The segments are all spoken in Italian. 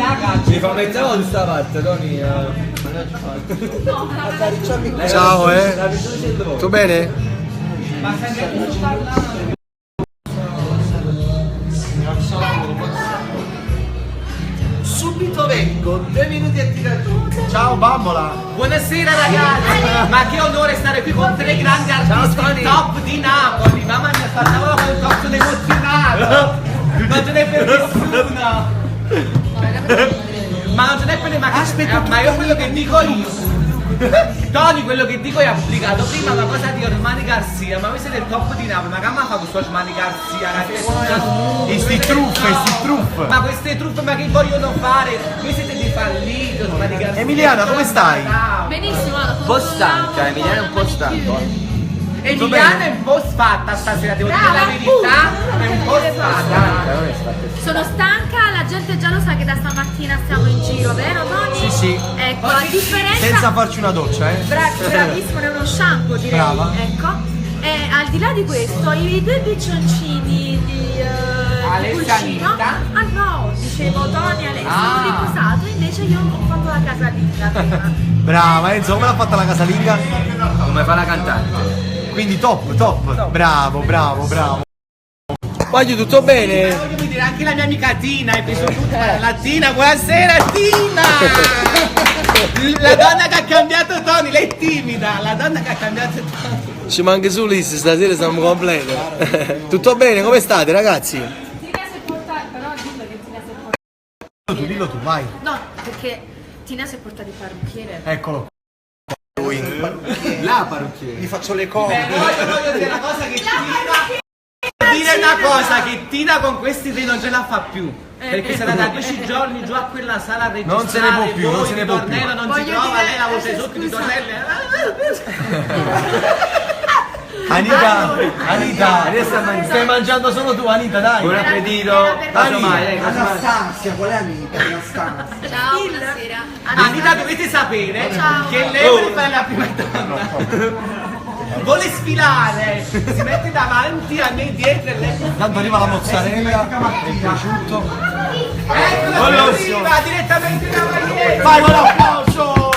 ragazzi. Mi fa mezz'ora di sta parte, Tony. Ciao, tutto bene? Ma stai parlando? Subito vengo, 2 minuti e tira tutto. Ciao bambola! Buonasera ragazzi, ma che onore stare qui con 3 grandi artisti top di Napoli. Mamma mia, stavamo con il corso emozionato. Non ce n'è per nessuno. Ma non ce n'è per nessuno. Aspetta, ma io quello che dico io. Tony, quello che dico è applicato. Prima una cosa di Osmani Garcia, ma voi siete il top di Napoli, ma che mi fa questo Osmani Garcia? E sti truffe! Ma queste truffe, ma che vogliono fare? Voi siete dei falliti, Osmani Garcia. Emiliana, come stai? Benissimo, Un po' stanca, Emiliano è un po' stanco. Emiliana è un po' sfatta stasera, devo dire la verità, è un po' sfatta. sono stanca, la gente già lo sa che da stamattina stiamo in giro, vero Tony? Sì. Ecco, la differenza... Senza farci una doccia, Bravissimo, è uno shampoo direi. Brava. Ecco. E al di là di questo, i 2 piccioncini di pulcino. Ah no, dicevo Tony e Alessio, hanno riposato, invece io ho fatto la casalinga prima. Brava Enzo, come l'ha fatta la casalinga? Come fa la cantante. Quindi top. Bravo. Voglio tutto bene? Voglio vedere anche la mia amica Tina, hai preso tutta la Tina, buonasera Tina! La donna che ha cambiato Tony, lei è timida, la donna che ha cambiato Tony. Ci manca su Liz, stasera siamo completi. Tutto bene? Come state ragazzi? Tina si è portata, però dillo che Tina si è portata. Dillo tu, vai. No, perché Tina si è portata il parrucchiere. Eccolo. La parrucchiera. Gli faccio le cose. Voglio dire una cosa che Tina... Dire una cosa che Tina con questi idee non ce la fa più. Perché sarà da 10 giorni giù a quella sala a registrare. Non se ne può più, non se ne può più. Non si trova, lei la voce sotto di tornello. Anita, stai mangiando solo tu, Anita, dai. Buon appetito. Casomai, Anastasia, qual è Anita? Anastasia. Ciao, buonasera. Anita, dovete sapere che lei vuole fare la prima donna. Vuole sfilare, si mette davanti a me dietro e lei. Tanto arriva la mozzarella, il prosciutto. Eccola, arriva direttamente da Maglietta. Vai con l'applauso!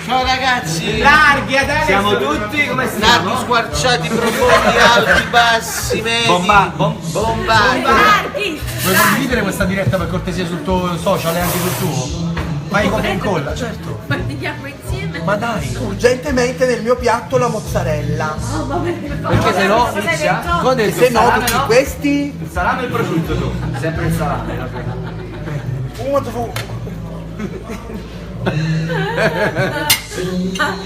Ciao ragazzi! Larghi, adesso. Siamo tutti come Larghi, stiamo? squarciati, profondi, alti, bassi, medi. Bombati. Larghi! Vuoi condividere questa diretta per cortesia sul tuo social e anche sul tuo? Vai copia e incolla, certo. Partiamo insieme. Ma dai! Urgentemente nel mio piatto la mozzarella. Perché se no inizia? E se no tutti questi. Il salame e il prosciutto tu. Sempre il salame.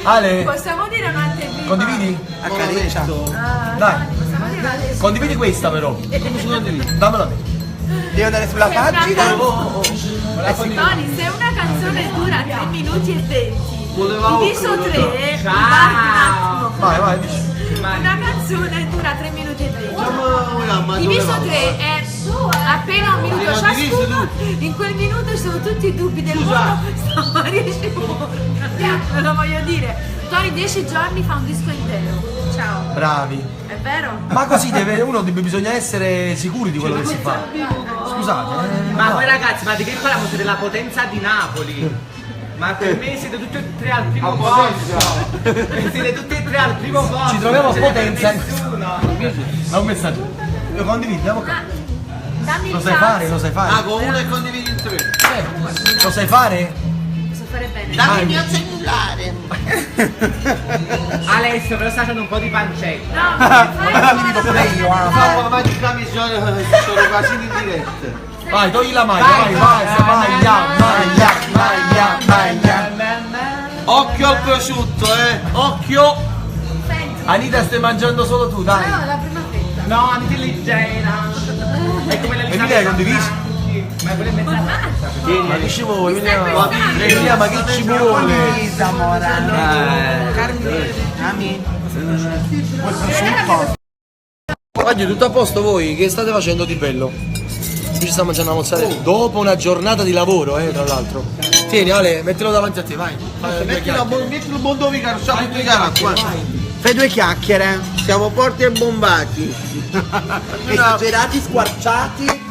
Ale, Possiamo dire un'anteprima? condividi? Accareccia. Dai, Possiamo dire adesso? condividi questa però. Dammela a me. Devo andare sulla pagina. Tony, se una canzone dura 3 minuti e 20, diviso 3, Vai, dici. una canzone dura 3 minuti e 20. Diviso 3 è appena un minuto ciascuno, in quel minuto ci sono tutti i dubbi del mondo, sta Maria Cimorra. Ve lo voglio dire. Tony 10 giorni fa un disco intero. Ciao. Bravi. È vero? Ma così bisogna essere sicuri di quello che si fa. Scusate. Ma voi ragazzi, ma di che parliamo? Siete la potenza di Napoli. Ma per me siete tutti e 3 al primo posto. Siete tutti e 3 al primo posto. Ci troviamo a Non ce n'è potenza. per nessuno. Ma un messaggio. Lo condividi, andiamo qua. Dammi Lo il sai fare? Lo sai Ah, fare? con uno e condividi in 3. Lo sai fare? So fare bene. Dammi il mio cellulare. Alessio, però sta facendo un po' di pancetta. Ma condivido pure io. No, ma di camisola sono quasi in diretta. Vai, togli la maglia, maglia. Occhio al prosciutto, Occhio. Senti. Anita, stai mangiando solo tu, dai. No, la prima fetta. No, anche leggera. È come la Emilia, hai condiviso? Ma quella è mezza pazza. Ma che ci vuole? Stai pensando? Emilia, ma che ci vuole? Ami. Oggi tutto a posto voi? Che state facendo di bello? Qui ci sta mangiando la mozzarella. Dopo una giornata di lavoro, tra l'altro. Tieni Ale, mettilo davanti a te, vai. Metti il Mondovicaro, qua. Fai 2 chiacchiere, siamo forti e bombati. Esagerati, squarciati.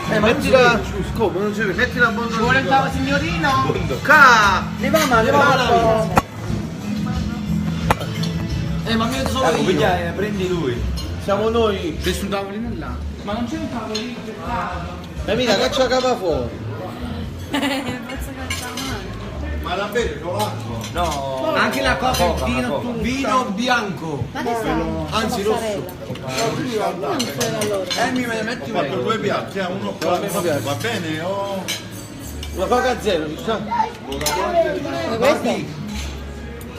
Mettila. Come? Non si vede? Mettila a mondo. Vuole un tavolo signorino? Ne va male. Ma mi vedo solo io. Piglia, prendi lui. Siamo noi. C'è un tavolino là. Ma non c'è un tavolino per Mica caccia capa fuori. Penso che sta male. Ma la beve con l'acqua? No. Anche la coca e il vino tutto. Vino bianco. Ma che sta? Anzi, rosso. Mi metti Ho fatto 2 piatti, uno qua, va bene? una coca zero, ci sta?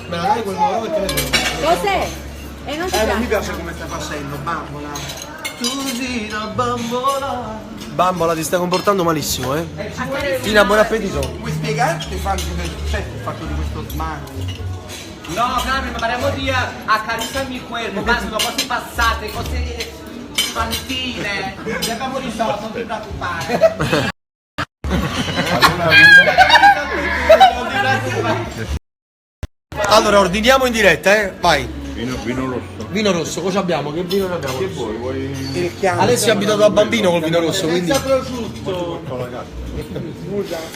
Me la dai quel nuovo e te ne do. Cos'è? E non ti Non mi piace? piace come stai facendo, bambola. Tusina bambola. Bambola, ti stai comportando malissimo, eh? Tina, buon appetito. Vuoi spiegarti quanto è successo il fatto di questo smanco? No, Carmen, ma parliamo di accarezzarmi il cuerpo, ma sono cose passate, cose infantine. Le abbiamo risolto, non ti preoccupare. Allora, ordiniamo in diretta, vai. Vino rosso. Vino rosso, cosa abbiamo? Che vino ne abbiamo? Che vuoi? Vuoi Il chiamo. Alessio è abituato da bambino col vino rosso, quindi. Senza prosciutto. con la carta?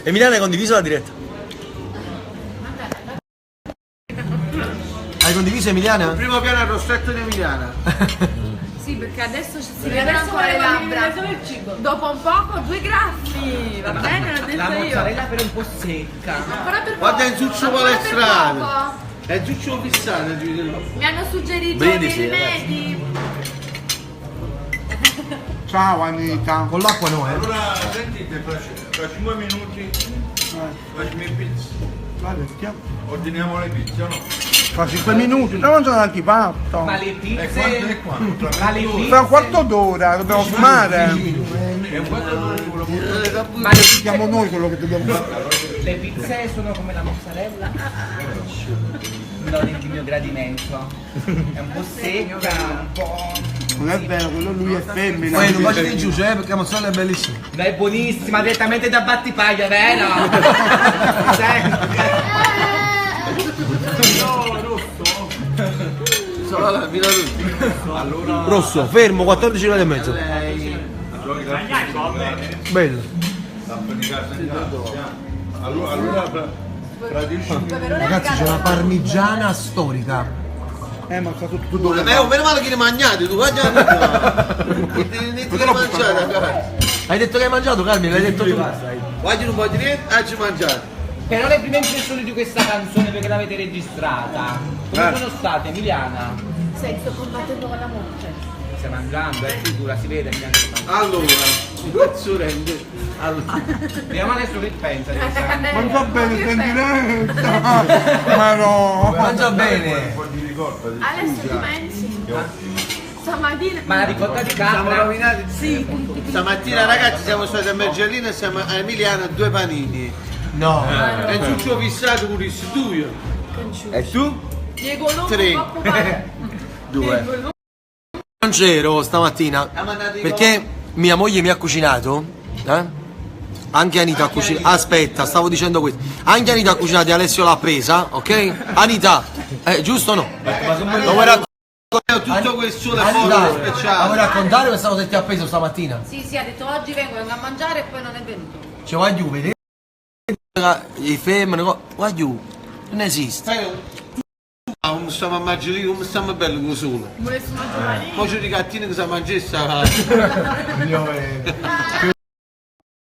Emiliana hai condiviso la diretta? Hai condiviso Emiliana? Primo piano al rossetto di Emiliana. Sì, perché adesso si vedono ancora le labbra. Dopo un poco 2 graffi. Va bene, l'ho La detto io. mozzarella però è un po' secca. Ancora per Guarda poco. in Zuccio Ancora per Palestrano. poco. È Zuccio fissato. Mi hanno suggerito Brindisi, dei rimedi. Ciao Anita. Con l'acqua no, eh? Allora, sentite, fra 5 minuti facciamo il pizza. Ordiniamo le pizze, o no? Fra 5 minuti, stiamo mangiando l'antipasto. Ma le E quanto pizze... è quanto? Ma le pizze... Fra un quarto d'ora, dobbiamo fumare. Ma le Siamo noi quello che dobbiamo fare. Le pizze sono come la mozzarella? Non è il mio gradimento. È un po' secca, un po'... Non è vero, quello lui è femmina. Poi non facete giù, però, perché la mozzarella è bellissima. Ma è buonissima, direttamente da Battipaglia, vero? Rosso, fermo, 14 gradi e mezzo. Bello. Allora, fra 10 minuti. Ragazzi, c'è una parmigiana storica. Ma sta tutto dove? Meno male che ne mangiate, tu vai a mangiare, ragazzi. Hai detto che hai mangiato, Carmine? L'hai detto tu. Vai un po' di niente, oggi mangiare. Però le prime impressioni di questa canzone perché l'avete registrata, come sono state, Emiliana? Sei, sto combattendo con la morte. Stai mangiando, è sicura, si vede Emiliana che mangia. Allora, un pezzo rende. Vediamo adesso che pensa di questa canzone. Mangia bene, sta in diretta. Ma no. Mangia bene. Adesso ti pensi? Stamattina. Ma la ricotta di Siamo capra? rovinati. Sì. Stamattina ragazzi siamo stati a Mergellino e siamo a Emiliano 2 panini. No. E Ciuccio fissato con il studio. E tu? Diego Longo 3. troppo male. 2. Non c'ero stamattina perché mia moglie mi ha cucinato, Anche Anita ha cucinato. Aspetta, stavo dicendo questo. Anche Anita ha cucinato e Alessio l'ha presa, ok? Anita, giusto o no? Lo vuoi raccontare? Tutto quel sole Anita, fuoco la vuoi speciale. raccontare questa cosa che ti ha preso stamattina? Sì, sì, ha detto oggi vengo a mangiare e poi non è venuto. Cioè, vai giù, vedete? I femmine, vai giù. Non esiste. Come stiamo a Mergellino, come stiamo bello con il sole. Volessi mangiare. Poi c'è i gattini che si mangiano.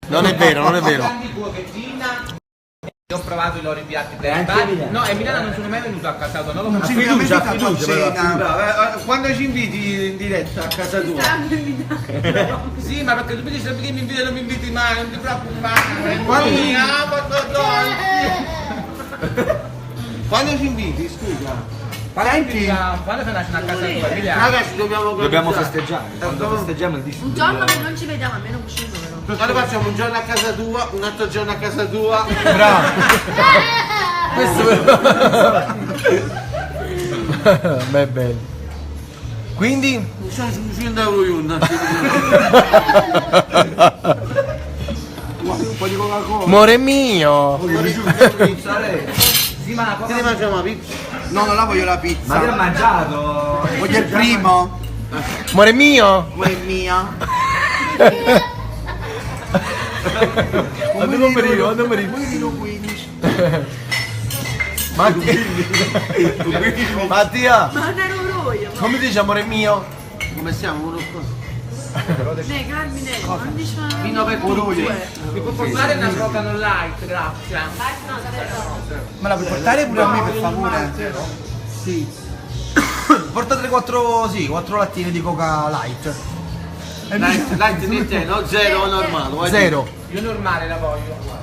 Non è vero, non è vero. Ho provato i loro piatti principali. No, Emiliana non sono mai venuto a casa tua, non lo Fiducia, Quando ci inviti in diretta a casa tua? Sì, ma perché tu mi dici sempre che mi inviti e non mi inviti mai, non ti preoccupare. Quando ci inviti, scusa? Quando fai una cena a casa tua, Emiliana? Ragazzi, dobbiamo Dobbiamo festeggiare. Quando festeggiamo il Un giorno che non ci vediamo, almeno uscito però. Allora facciamo un giorno a casa tua, un altro giorno a casa tua. Bravo. Questo beh, bello. Quindi? Sono 100 euro io, Un po' di Coca-Cola. Amore mio. Sì, ma Che ne mangiamo la pizza? No, non la voglio la Ma che pizza. ha mangiato? Voglio il primo. Amore mio. Poi è mia. Quando morì. Mattia, Ma non ero io. come dici amore mio? Come siamo? Uno qua. Carmine, non diciamo. Vino per tutti. Mi può portare una Coca-Cola light, grazie. Me la puoi portare pure a me per favore? Sì. Portate 4 lattine di Coca Light. Light di te, no? Zero normale. vai. Zero. Io normale la voglio.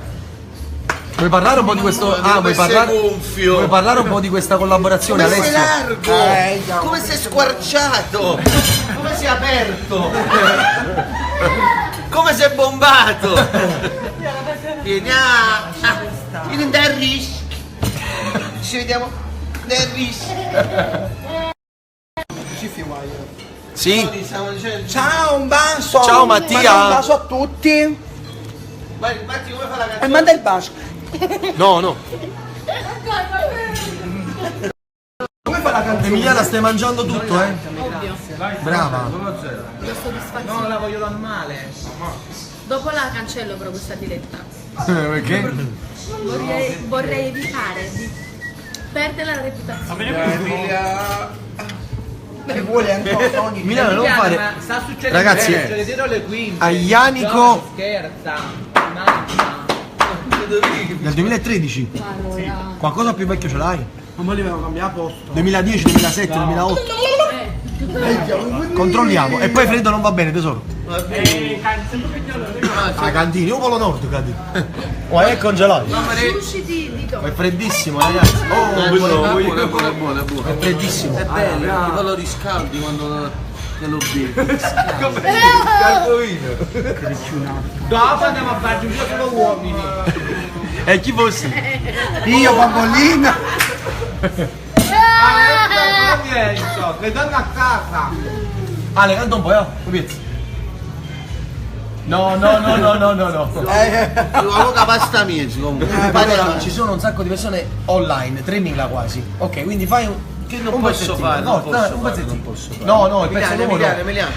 Vuoi parlare un po' di questo? Ah, vuoi parlare un po' di questa collaborazione, Come sei Alessio? largo? Come sei squarciato? Come sei aperto? Come sei bombato? Vieni vieni dal Rish. Ci vediamo dal Rish. Sì? Stiamo dicendo. Ciao, un bacio! Ciao, Mattia. Manda un bacio a tutti! Vai, Matti, come fa la E canzone? manda il bacio! No. Come fa la canzone? Emiliana, stai mangiando tutto, eh? Ovvio. Brava. Io soddisfazione. No, la voglio normale. Dopo la cancello però questa diretta. Perché? Vorrei evitare di perdere la reputazione. Che vuole ancora Tony? Emiliana, non Emiliana, fare... ma sta succedendo Ragazzi, succede dietro le quinte. a Ianico- Scherza. Mangia. Del 2013? Allora. Qualcosa più vecchio ce l'hai? Ma li devo cambiare posto. 2010, 2007, 2008? Controlliamo. E poi freddo non va bene, tesoro. Ah, cantini, io Polo Nord, cantini. Oh, è congelato. Sushi di Ma è dove? freddissimo, ragazzi. Buono. È freddissimo. È bello, perché poi lo riscaldi quando te lo bevi. Dopo andiamo a farci un gioco solo uomini. E chi fosse? Io, bambolina! Le donne a casa. Ale, canta un po', Obietto. No. L'uomo che pasta mia, comunque. Allora, ci sono un sacco di persone online, 3000 quasi. Ok, quindi fai un... Che non un posso pezzettino. fare, No, non posso un fare, pezzettino. non posso fare. No, il pezzo nuovo no. Emiliano.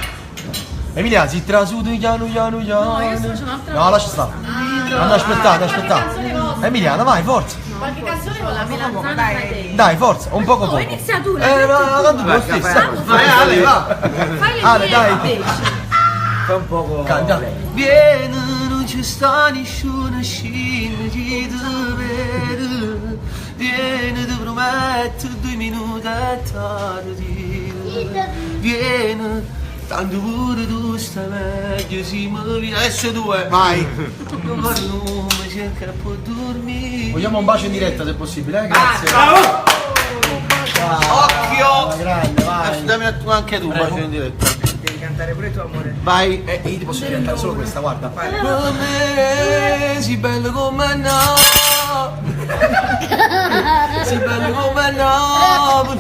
Emilia, si trasuda piano. No, io sto facendo un'altra No, lascia stare. No, aspettate. Emiliana, vai, forza. Qualche canzone con la melanzana dai. Dai, forza, un poco poco. Inizia tu, Ma tanto tu lo stesso. Vai Ale, va. Fai le Ale, mie dai. invece. Fa un poco. Canta. Vieni, non ci sta nessuno scena di dovere. Vieni, ti prometto 2 minuti è tardi. Vieni, tanto pure tu stai meglio, si muovi. Adesso 2. Vai. Non mi cerca un po' dormire. Vogliamo un bacio in diretta se possibile, grazie. Occhio! Grande, vai. Dammi anche tu un bacio in diretta. Devi cantare pure tu, amore. Vai. Io ti posso cantare solo questa, guarda. Come sei bello come no. Sei bello come no.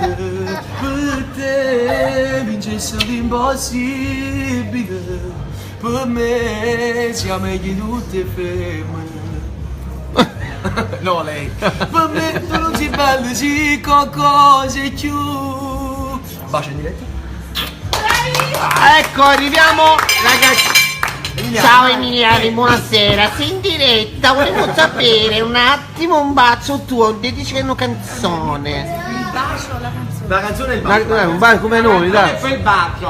Per te vincesse l'impossibile. Per me siamo meglio tutte femmine. No, lei. Per me tu non sei bello, sì, qualcosa è più. Bacio in diretta. Ecco, arriviamo ragazzi. Ciao Emiliani, buonasera. Sei in diretta, volevo sapere un attimo un bacio tuo, dedici una canzone. Il bacio, la canzone. La canzone è il Un bacio come noi, dai. Fai il bacio.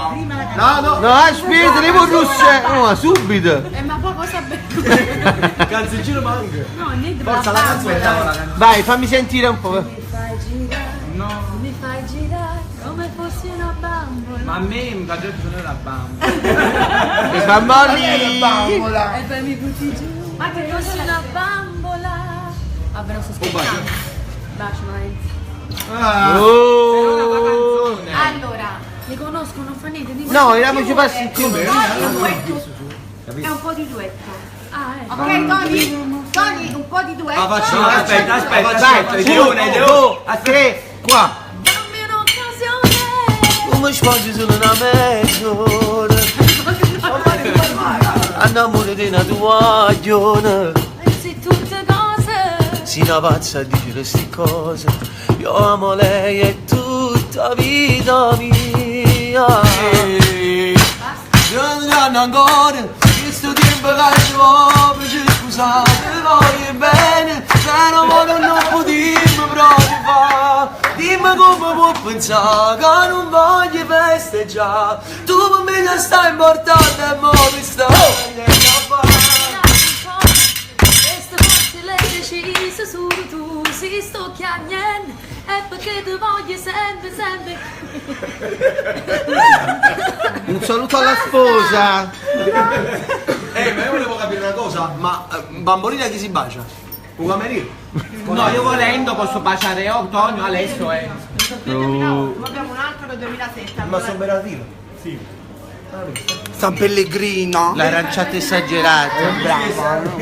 No, aspetta, devo russe. No, subito. Ma poi cosa bello. canzoncino manca. No, niente, Forza la canzone, dai, la canzone. Vai, fammi sentire un po'. Mi fai girare come fossi una bambola. Ma a me mi fa già bisogno della bamba. I bambini. E poi mi butti giù. Ma che fossi una bambola. Vabbè, non sto scherzando. Bacio, Lorenzo. Oh. Allora, li conosco, non fa niente. Dimmi No, più, eravamo già passi insieme. È un po' di duetto. Ah, ecco. Ok, Tony, un po' di duetto. Ah, facciamo, aspetta, Vai, 1, 2, 3, qua. Dammi un'occasione. Come svolgi solo una mezz'ora? Andiamo di una tovaglione. Pensi tutte cose. Si una pazza a dire queste cose. Io amo lei e tutta vita mia. Non ancora questo tempo che ci vuole. sa che voglio bene, se non vuole non può dirmi proprio fa. Dimmi come può pensare che non voglio festeggiare. Tu per me non stai importante e mo mi stai a Questa notte lei decise su tu si sto chiagnendo e perché ti voglio sempre sempre. Un saluto alla sposa. Ma io volevo capire una cosa, ma Bambolina chi si bacia? Un cameriere? No, io volendo posso baciare Antonio, Alessio e... Abbiamo un altro del 2007. Ma sono operativo. San Pellegrino. L'aranciata esagerata. Bravo.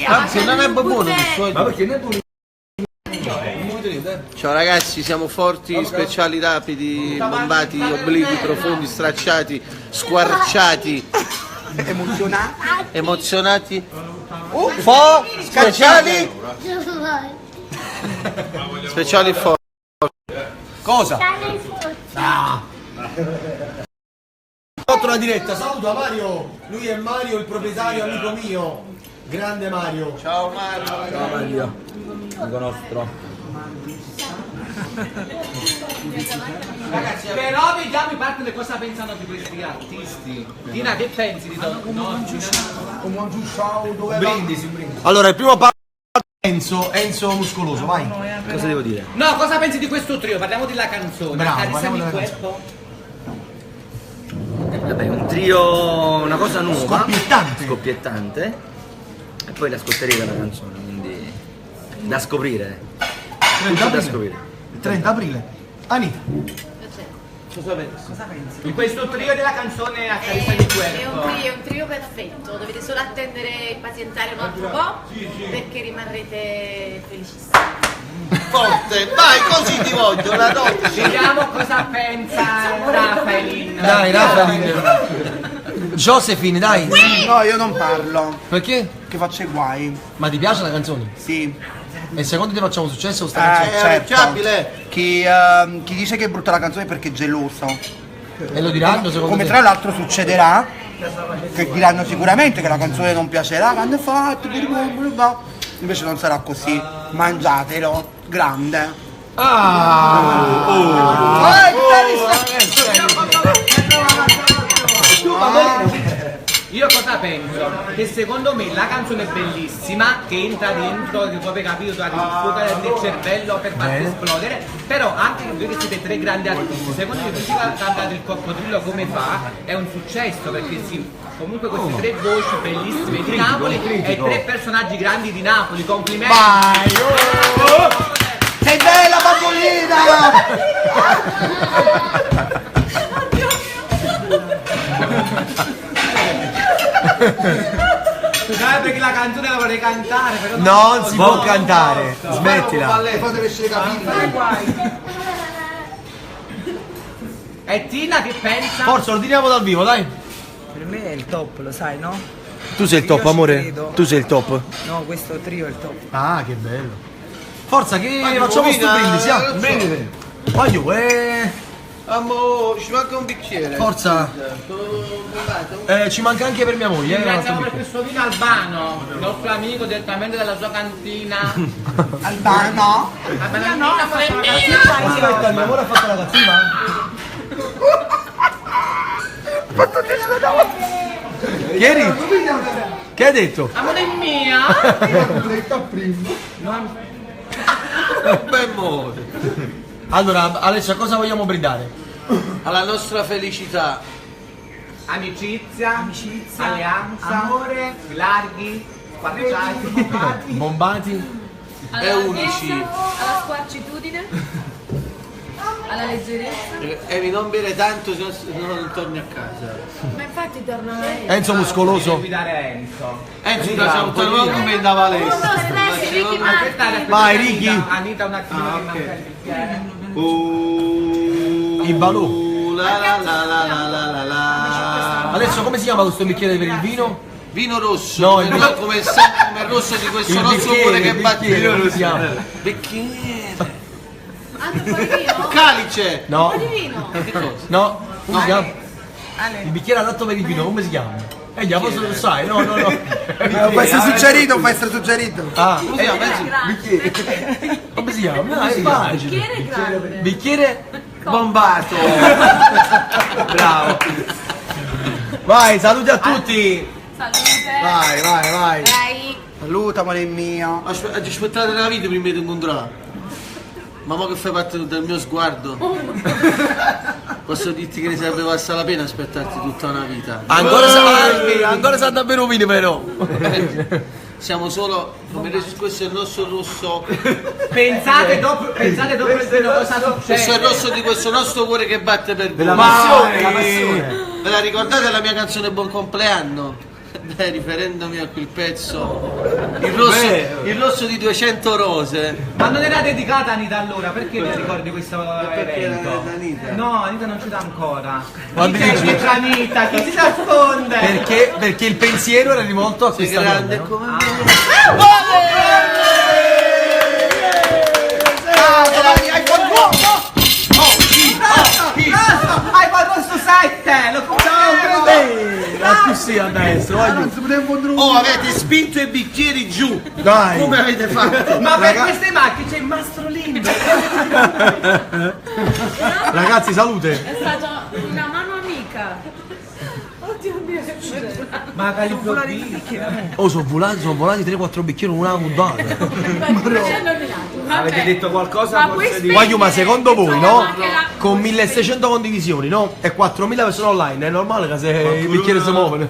Anzi, non è buono questo. Ma perché noi pure... Ciao ragazzi, siamo forti, speciali, rapidi, bombati, obliqui, profondi, stracciati, squarciati, emozionati, speciali, speciali forti. Cosa? Ho fatto una diretta, saluto a Mario, lui è Mario, il proprietario, amico mio, grande Mario. Ciao Mario. Ciao Mario, amico nostro. Ragazzi, però vediamo i partner cosa pensano di questi artisti. Tina, che pensi di Don? No, Brindisi, un brindisi. Allora, il primo passo Enzo muscoloso, vai. Cosa devo dire? No, cosa pensi di questo trio? Parliamo della canzone. Bravo, Accarezzami parliamo il della cuerpo. Vabbè, un trio, una cosa nuova. Scoppiettante. Scoppiettante. E poi l'ascolterete la canzone, quindi da scoprire. 30 Da aprile. scoprire. 30 aprile. Anita. In questo trio della canzone Accarezzami il cuerpo. È un trio perfetto, dovete solo attendere e pazientare un altro po' perché rimarrete felicissimi. Forte, vai, così ti voglio, la notte. Vediamo cosa pensa Raffaelin. Dai, Raffaele. Josephine, dai. No, io non parlo, Perché? che faccio i guai. Ma ti piace la canzone? Sì. E secondo te facciamo successo con sta canzone? Certo. Chi dice che è brutta la canzone è perché è geloso. E lo diranno secondo Come te? tra l'altro succederà, che diranno sicuramente che la canzone non piacerà, quando è fatto, invece non sarà così, mangiatelo, grande. Io cosa penso? Che secondo me la canzone è bellissima, che entra dentro, che proprio capito, tra il fuoco del cervello per farti esplodere, però anche voi che siete tre grandi artisti, secondo me se cantate il coccodrillo come fa, è un successo, perché sì, comunque queste tre voci bellissime di Napoli e tre personaggi grandi di Napoli, complimenti! Sei bella Dai, perché la canzone la vorrei cantare, però Non si può cantare, smettila. E Tina che pensa? Forza, lo tiriamo dal vivo, dai. Per me è il top, lo sai, no? Tu sei il top, Io ci amore. credo. Tu sei il top. No, questo trio è il top. Ah, che bello. Forza, che facciamo sto brindisi, ah? Brindisi. Voglio, Amore, ci manca un bicchiere. Forza. Ci manca anche per mia moglie, Ringraziamo per questo vino Albano, il nostro amico direttamente dalla sua cantina. Albano? Albano, Aspetta, mio amore ha fatto la cattiva? Ieri? Che hai detto? amore mia! Ben amore. Allora, Alessia, cosa vogliamo brindare? Alla nostra felicità. Amicizia, alleanza, amore, larghi, squarciati. Bombati? Alla unici. larghezza, alla squarcitudine, alla leggerezza. Evi, non bere tanto, se no non torni a casa. Ma infatti torno a lei. Enzo muscoloso. Guidare Enzo. Enzo, da un po' come da Valesca. Uno stress, Ricky Martin. Aspettare, Vai, Ricky. Anita un attimo che manca il bicchiere. Il balò. La la la la la la la la. Adesso come si chiama questo bicchiere per il vino? Vino rosso, No, come, il- come sempre come il rosso di questo Il rosso bicchiere, pure che il bicchiere, come si chiama? batte. Bicchiere. Anche un po' di vino? Calice. No, Un po' di vino? no, come si chiama? Il bicchiere adatto per il vino, come si chiama? Gli posso lo sai, no. Può essere suggerito, può essere suggerito. Ah, Grande. come si chiama? È facile. Bicchiere grande. Bicchiere Bombato. Bravo. Vai, saluti a tutti. Salute. Vai. Dai. Saluta, amore mio. Aspettate una vita prima di incontrare. Mamma che fai parte del mio sguardo. Posso dirti che ne sarebbe valsa la pena aspettarti tutta una vita. Ancora sa davvero vino però. Siamo solo, come questo è il nostro rosso. Pensate dopo il vino cosa Questo è il succede. rosso di questo nostro cuore che batte per voi. La passione. Ve la ricordate la mia canzone Buon compleanno? Beh, riferendomi a quel pezzo. Il rosso di 200 rose. Ma non era dedicata a Anita allora? Perché ti ricordi questo evento? era da Anita. No, Anita non ci dà ancora. Quando Chi c'è dici? dietro Anita? Chi si nasconde? Perché il pensiero era rivolto a Sei questa grande donna, no? come me. Hai fatto sto 7! Lo La più sì a destra, voglio. Oh, avete spinto i bicchieri giù. Dai. Come avete fatto? Ma per queste macchine c'è il mastro Lindo! Ragazzi, salute. È stata una mano amica. Oddio mio, che Ma calibro B. Oh, sono volati 3-4 bicchieri in una puntata. Avete detto qualcosa? Ma forse questi- di... Voglio, ma secondo voi, no? Anche la- Con 1600 condivisioni, no? E 4000 persone online, è normale che se i bicchieri si muovono.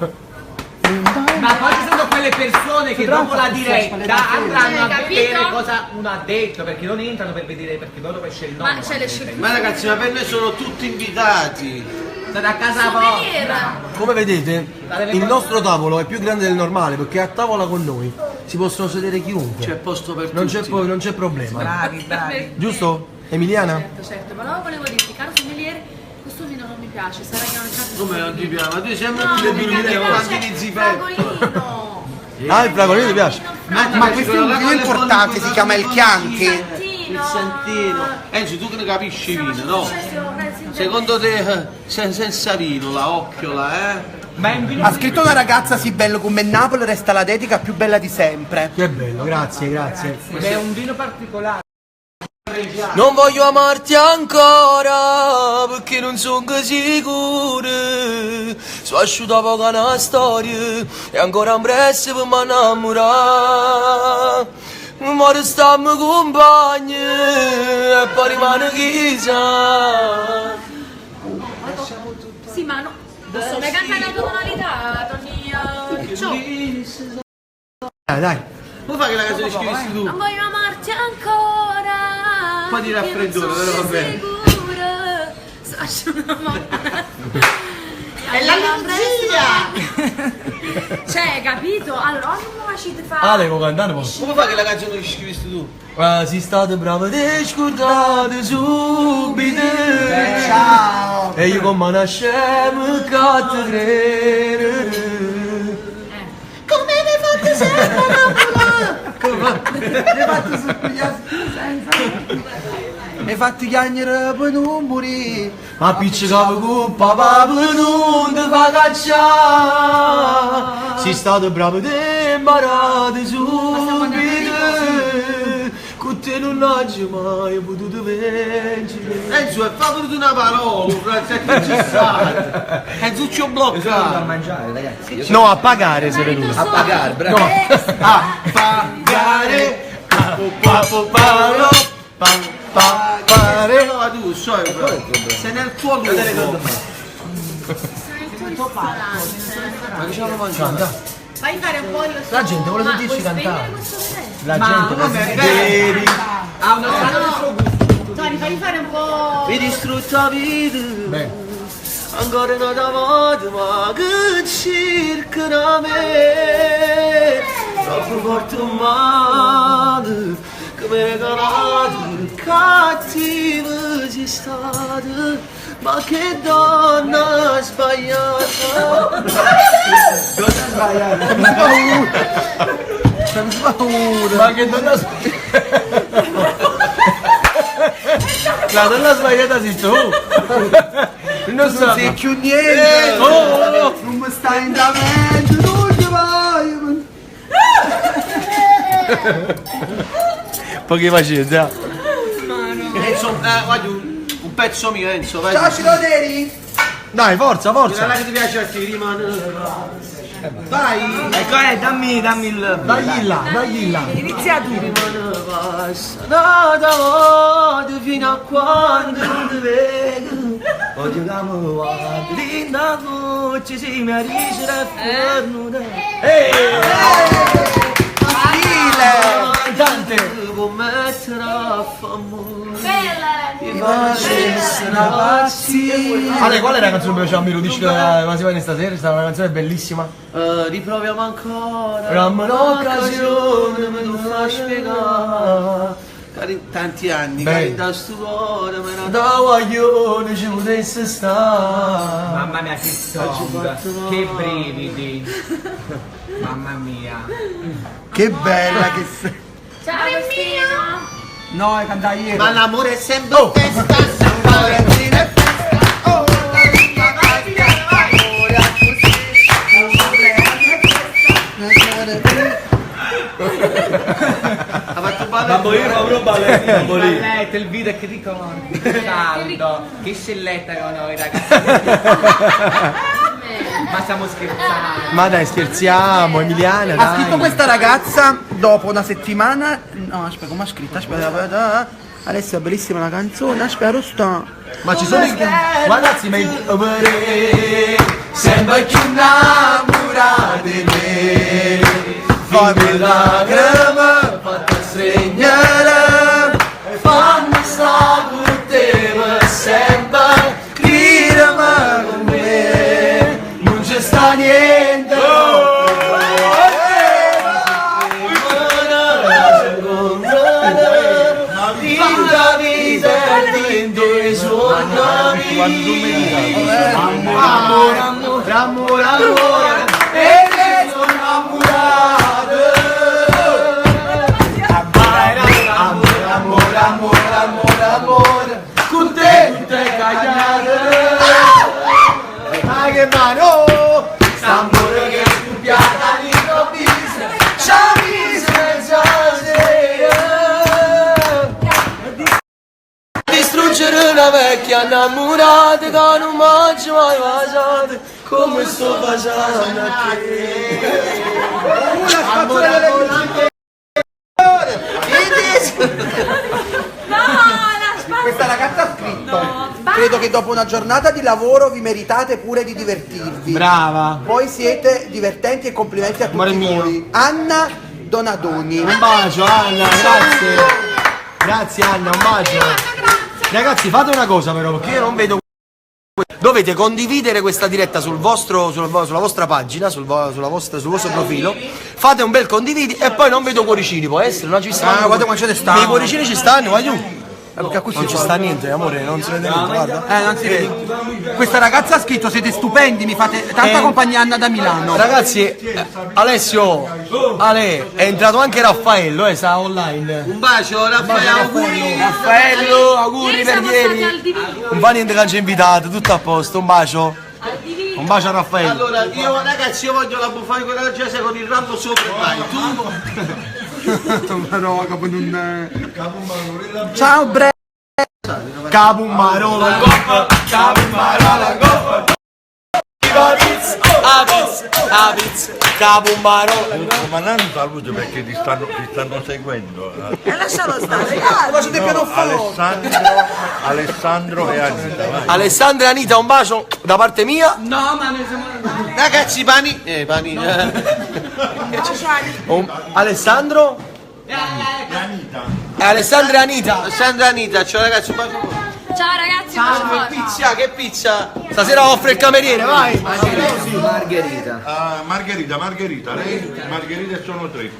Ma poi ci sono quelle persone che dopo la diretta andranno a Capito? vedere cosa uno ha detto, perché non entrano per vedere, perché loro esce il nome. Ma c'è le scimmie. Ma ragazzi, ma per noi sono tutti invitati. State a casa vostra. Come vedete, il nostro tavolo è più grande del normale perché a tavola con noi si possono sedere chiunque. C'è posto per Non tutti. non c'è problema. Bravi. Giusto? Emiliana? Certo, ma no, volevo dirti, caro sommeliere, questo vino non mi piace, sarà che non è caso. Come non ti piace? Ma tu sembra No, più le perché bimine mi quando piace inizi il Peppo. fragolino. Ah, il fragolino ti piace? Ma questo è un vino importante, si chiama il Chianti. Il Santino. Enzo, tu che ne capisci vino, no? Secondo te, senza vino, la occiola, Ma è un vino Ha scritto una ragazza, sì, bello come Napoli, resta la dedica più bella di sempre. Che bello, grazie. è un vino particolare. Non voglio amarti ancora perché non sono sicuro. Sono asciutta poco una storia e ancora un presto per mi innamorare. Ma restiamo compagni e poi rimane chissà. Sì, ma no. Posso mai cantare la tua tonalità, Tony Picciò? Dai. Come fai che la canzone scrivissi tu? Non voglio amarti ancora. Un po' di raffreddore, però va bene. È l'allergia! Cioè, capito? Allora, non mi facete fare. Ah, devo cantare poi. Come fai che la canzone scrivissi tu? Ah, si state brave e scordate subito. Ciao. E io come una scema che ti credo. Come mi fate sempre Hai fatto chiagnere per non morire. Ma piccicava con papà per non ti fa cacciare. Si state bravi e imparate subito. Con te non hai mai potuto vincere. Enzo, è favorito una parola, grazie a chi ci sta. Enzo ci ho bloccato. mangiare, ragazzi. No, a pagare sei venuto. A pagare, bravo. No, a pagare. Pagare. Ma tu, sei nel tuo luogo. Ma che ci hanno mangiato? Fai fare un po' io. La gente vuole sentirci cantare. La gente vuole come sentirci. ha uno strano gusto. Tony, fai fare un po'. Mi distrutta la vita. Beh. Ancora una volta, ma che cercano me. Troppo forte un male, che mi è calato, cattivo sei stato. Ma che donna sbagliata. Ma che donna sbagliata? La donna sbagliata sei tu. Non sei più niente. Non mi stai in da mente, non ti vai. Pochi facete, Enzo, guarda un pezzo mio, Enzo, vai. Ciao Ciloderi. Dai, forza, forza. Guarda che ti piace a te, rimane. Vai. Ecco, dammi il... Dagli là. Inizia tu. Nada voglio fino a quando non ti vedo. Odio che mi guardi, linda voce si mi arriva a fornuta. Dante. Devo mettere a famore. Bella! Ti facesse una pazzia. Ale, qual è la canzone che piaceva a me? Lo dici ma si va in stasera? È stata una canzone bellissima. Riproviamo ancora. Dammi un'occasione, me lo fai spiegare. Tanti anni, Beh. cari da sto cuore, me ne Da guaglione ci potesse stare. Mamma mia che song, che brividi. Mamma mia. Che bella che sei. Ciao Cristina! No, è cantata ieri. Ma l'amore è sempre festa, sempre festa. Oh, ha fatto Balletto, il video è che ricordi. Caldo. Che scelletta con noi ragazzi. Ma stiamo scherzando. Ma dai, scherziamo, Emiliana, Ha scritto questa ragazza dopo una settimana. No, aspetta, come ha scritto? Aspetta. Adesso è bellissima la canzone, spero sta. Ma ci sono ragazzi, ma sembra più innamorata di me. Fammi lacrime, fatta segnare. Fammi stare con te per sempre. Gridami con me, non c'è sta niente. Tutta vita dentro i suoi amore, e ne sono innamorato. Amore, con te cagliare. Ma che mano, s'amore che è scoppiata all'improvviso, ci ha visto senza distruggere una vecchia innamorata che non mangia mai baciate come sto facendo a te. Questa ragazza ha scritto. Credo che dopo una giornata di lavoro vi meritate pure di divertirvi. Brava. Poi siete divertenti e complimenti a tutti Amore mio. voi. Anna Donadoni. Un bacio Anna, grazie. Grazie Anna, un bacio. Ragazzi, fate una cosa però, perché io non vedo. Dovete condividere questa diretta sulla vostra pagina, sul vostro profilo. Fate un bel condividi e poi non vedo cuoricini, può essere? Non ci stanno. guarda quanti ce ne stanno. I cuoricini ci stanno, voglio. Perché così Non ci sta niente, amore, non si vede niente, guarda. non si vede. Questa ragazza ha scritto: siete stupendi, mi fate tanta compagnia. Anna da Milano. Ragazzi, Alessio, Ale, è entrato anche Raffaello, sta online. Un bacio, Raffaele, auguri. Raffaello, auguri Ieri per siamo stati al ieri. divino. Non fa niente che ci ha invitato, tutto a posto, un bacio. Al divino. Un bacio a Raffaello. Allora, ragazzi, io voglio la bufale quella del Gese con il rambo sopra e vai. Ciao Bre. Capumarola in coppa, Capumarola in coppa. Abiz, Capumarola. Ma non saluto perché ti stanno seguendo. E lascialo stare, Alessandro e Anita. Vai. Alessandra e Anita, un bacio da parte mia. No, ma noi siamo. Ragazzi, pani. Alessandro? Alessandra e Anita. Sandra Anita, ciao ragazzi, un bacio. Ciao ragazzi, un bacio forte. Pizza, che pizza? Stasera offre il cameriere, vai. Margherita. Margherita, lei? Margherita e sono tre.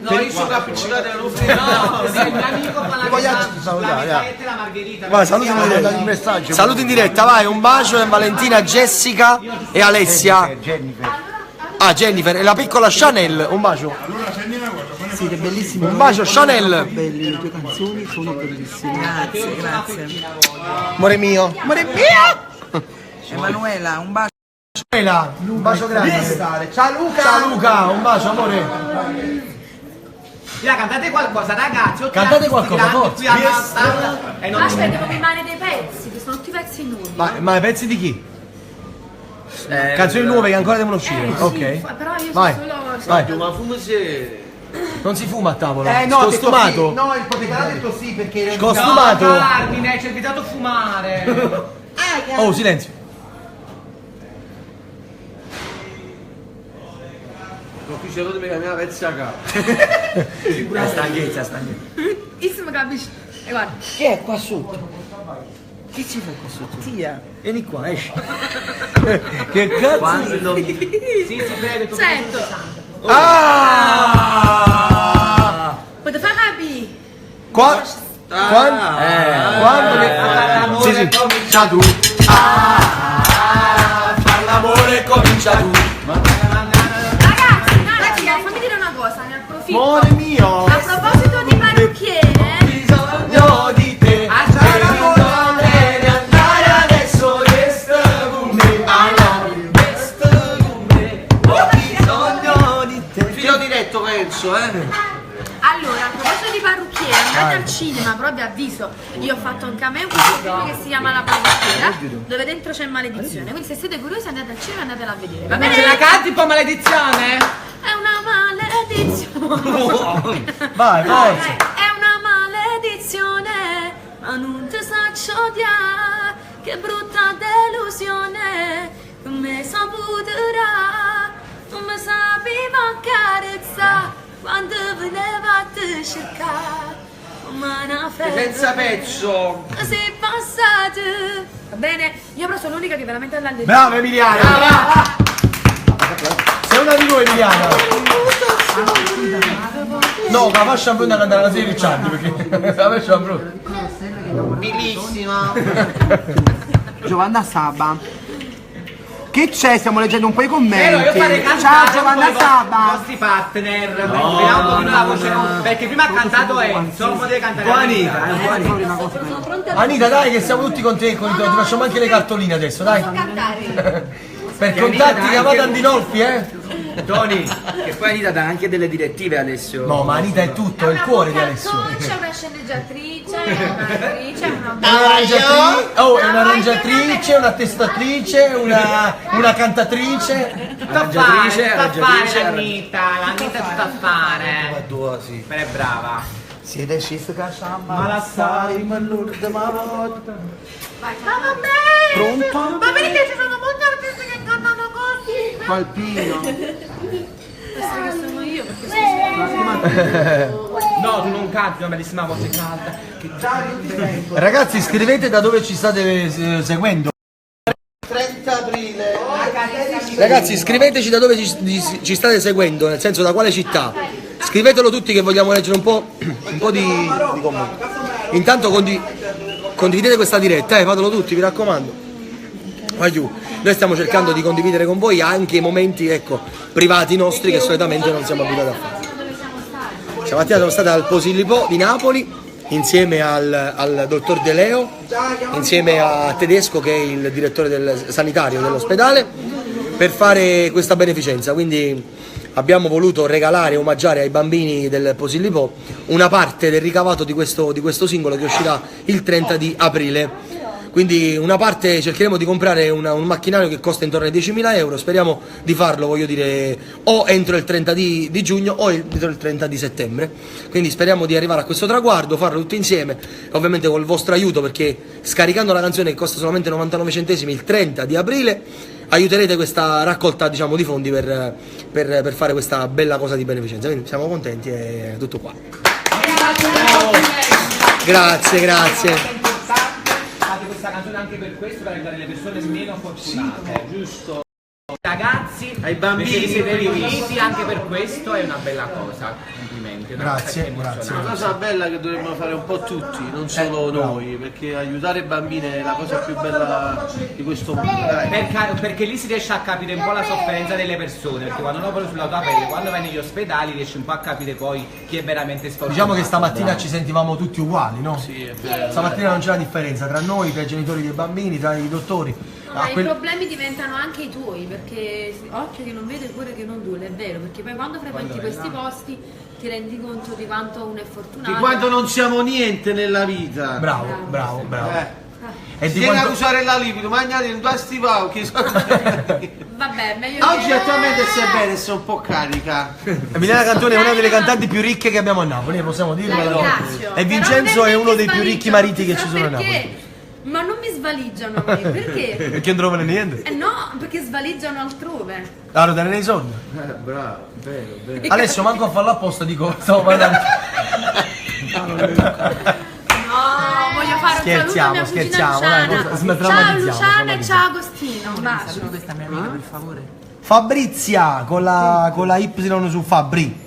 No, io sono appiccicato all'ufficio. No, il mio amico fa la mitraglietta e la margherita. Vai, saluti in diretta. Saluti in diretta, vai, un bacio a Valentina, Jessica e Alessia. Ah, Jennifer e la piccola Chanel, un bacio. Siete bellissimi. Un bacio Chanel. Belle, le tue canzoni sono bellissime. Grazie. Amore mio. Amore mio! Emanuela, un bacio. Emanuela, un bacio grande. Ciao Luca! Ciao Luca, un bacio amore. Dai, cantate qualcosa, ragazzi. Cantate qualcosa, forza. E non Aspetta, devo filmare dei pezzi, che sono tutti pezzi nuovi. Ma i pezzi di chi? Canzoni nuove che ancora devono uscire. Sì, Ok. però io Vai. sono solo... Vai. Ma fumo se... Non si fuma a tavola. No, ha detto Costumato. sì. No, il proprietario ha detto sì perché... Costumato. No, Carmine, ci hai invitato a fumare. Oh, silenzio. Non qui c'è venuto la pezza a capo. È stanchezza, stanchezza. Isso mi capisci? E guarda. Chi è qua sotto? Chi ci fa qua sotto? Tia. Vieni qua, esci. Che cazzo? Quando... Sì, prego. Sento. Ah! Potete far capire? Quando L'amore Sì, sì. comincia tu. Far l'amore comincia tu. Ragazzi, fammi dire una cosa, ne approfitto. Amore mio. A proposito di parrucchiere, Bisogno di te. Andare adesso resta con me. Ho bisogno di te. Filo diretto penso, allora, a proposito di parrucchiere, andate al cinema, però vi avviso, io ho fatto anche a me un film che si chiama La parrucchiera, dove dentro c'è maledizione, quindi se siete curiosi andate al cinema e andatela a vedere. Va Ma bene? ce la canti un po' maledizione? È una maledizione. Vai, forza. È una maledizione, ma non ti saccio odiare, che brutta delusione, come saputerà, non mi sapeva carezzare, quando veneva a te cercare, ma una senza pezzo. sei passato. Va bene? Io però sono l'unica che veramente l'ha detto. Brava Emiliana. Sei una di noi Emiliana. No, ma fascia brutta da andare alla 16 anni perché la fascia brutta. Bellissima. Giovanna Saba. Che c'è? Stiamo leggendo un po' i Io commenti. farei Ciao cantare Giovanna un po' i Saba. vostri partner, vediamo un pochino la voce, perché prima ha cantato Enzo, non potete cantare Anita, Anita dai che siamo tutti con te, ti facciamo anche le cartoline adesso, dai. Cantare. Per contatti chiamate Andinolfi, Tony, che poi Anita dà anche delle direttive a Alessio. No, ma Anita è tutto, è il cuore di Alessio. C'è una sceneggiatrice, un'attrice, una È un'arrangiatrice, una testatrice, una cantatrice. Tutta a fare l'Anita tutta a fare. Sì. Però è brava. Siete Shifka Samba. Ma la sai, ma l'urda ma volta. Vai, ma vabbè! Pronto? Ma perché ci sono molti artisti che cantano così? Palpino. Penso che sono io perché No, tu non canti una bellissima voce calda. Ragazzi, scrivete da dove ci state seguendo. 30 aprile. Ragazzi, scriveteci da dove ci state seguendo, nel senso da quale città. Scrivetelo tutti che vogliamo leggere un po' di commenti. Intanto condividete questa diretta, fatelo tutti, vi raccomando. Vai giù. Noi stiamo cercando di condividere con voi anche i momenti, privati nostri che solitamente non siamo abituati a fare. Stamattina siamo stati al Posillipo di Napoli insieme al dottor De Leo, insieme a Tedesco che è il direttore sanitario dell'ospedale, per fare questa beneficenza. Quindi abbiamo voluto regalare e omaggiare ai bambini del Posillipo una parte del ricavato di questo singolo che uscirà il 30 di aprile. Quindi una parte cercheremo di comprare un macchinario che costa intorno ai 10.000 euro, speriamo di farlo, voglio dire, o entro il 30 di giugno o entro il 30 di settembre. Quindi speriamo di arrivare a questo traguardo, farlo tutti insieme, ovviamente col vostro aiuto, perché scaricando la canzone che costa solamente 99 centesimi il 30 di aprile aiuterete questa raccolta, diciamo, di fondi per fare questa bella cosa di beneficenza. Quindi siamo contenti e tutto qua. Grazie. Fate questa canzone anche per questo, per aiutare le persone meno fortunate, giusto? Ragazzi, Ai bambini, perché siete riuniti anche per questo, è una bella cosa, complimenti. Grazie. Una cosa bella che dovremmo fare un po' tutti, non solo noi, perché aiutare i bambini è la cosa più bella di questo mondo. Perché lì si riesce a capire un po' la sofferenza delle persone, perché quando uno poi sulla tua pelle, quando vai negli ospedali riesci un po' a capire poi chi è veramente sfortunato. Diciamo che stamattina ci sentivamo tutti uguali, no? Sì, è vero. Stamattina non c'è la differenza tra noi, tra i genitori dei bambini, tra i dottori. Ma i problemi diventano anche i tuoi, perché occhio che non vede, cuore che non duole, è vero, perché poi quando frequenti questi posti ti rendi conto di quanto uno è fortunato. Di quanto non siamo niente nella vita. Bravo. E di Vieni a quanto... usare la liquido, mangiate in due stivali che sono... Vabbè, meglio Oggi che... attualmente stai bene, sei un po' carica. Emiliana Cantone è una delle cantanti più ricche che abbiamo a Napoli, possiamo dirlo. La ringrazio. E Vincenzo è uno dei più ricchi mariti che ci sono a Napoli. Perché? Ma non mi svaligiano a me, perché? Perché non trovano niente? No, perché svaligiano altrove. Allora, dare nei soldi. Bravo, vero. Adesso manco a farlo apposta, dico, stavo parlando. No, voglio fare un saluto a mia cugina dai, Luciana. smettiamo, Ciao Luciana e ciao Agostino. Un bacio. Questa mia amica, per favore. Fabrizia con la Y su Fabri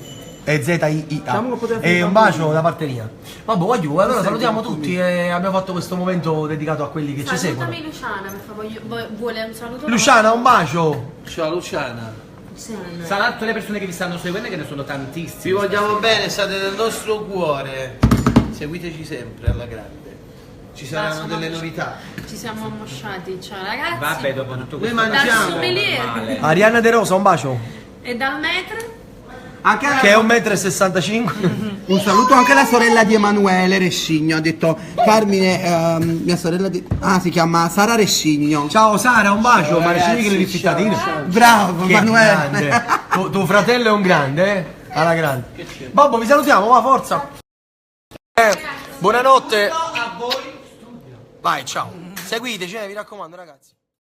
e Z-I-I-A. E un bacio da parte mia. Vabbè, voglio, allora salutiamo tutti e abbiamo fatto questo momento dedicato a quelli che ci seguono. Salutami Luciana, per favore. Vuole un saluto? Luciana, un bacio. Ciao Luciana. Saluto tutte le persone che vi stanno seguendo, che ne sono Vi tantissime. vogliamo bene, state nel nostro cuore. Seguiteci sempre alla grande. Ci saranno delle novità. Ci siamo ammosciati, ciao ragazzi. Vabbè, dopo tutto Noi questo... Dal mangiamo. sommelier Arianna De Rosa, un bacio. e dal metro. Anche Che è 1,65 m. un saluto anche alla sorella di Emanuele Rescigno. Ha detto Carmine, mia sorella si chiama Sara Rescigno. Ciao Sara, un bacio. Ma le che le rifittatine. Bravo Che Emanuele. grande. Tuo fratello è un grande, eh? Alla grande. Babbo, vi salutiamo, va, forza. Buonanotte. A voi. Vai, ciao. Seguiteci, vi raccomando, ragazzi.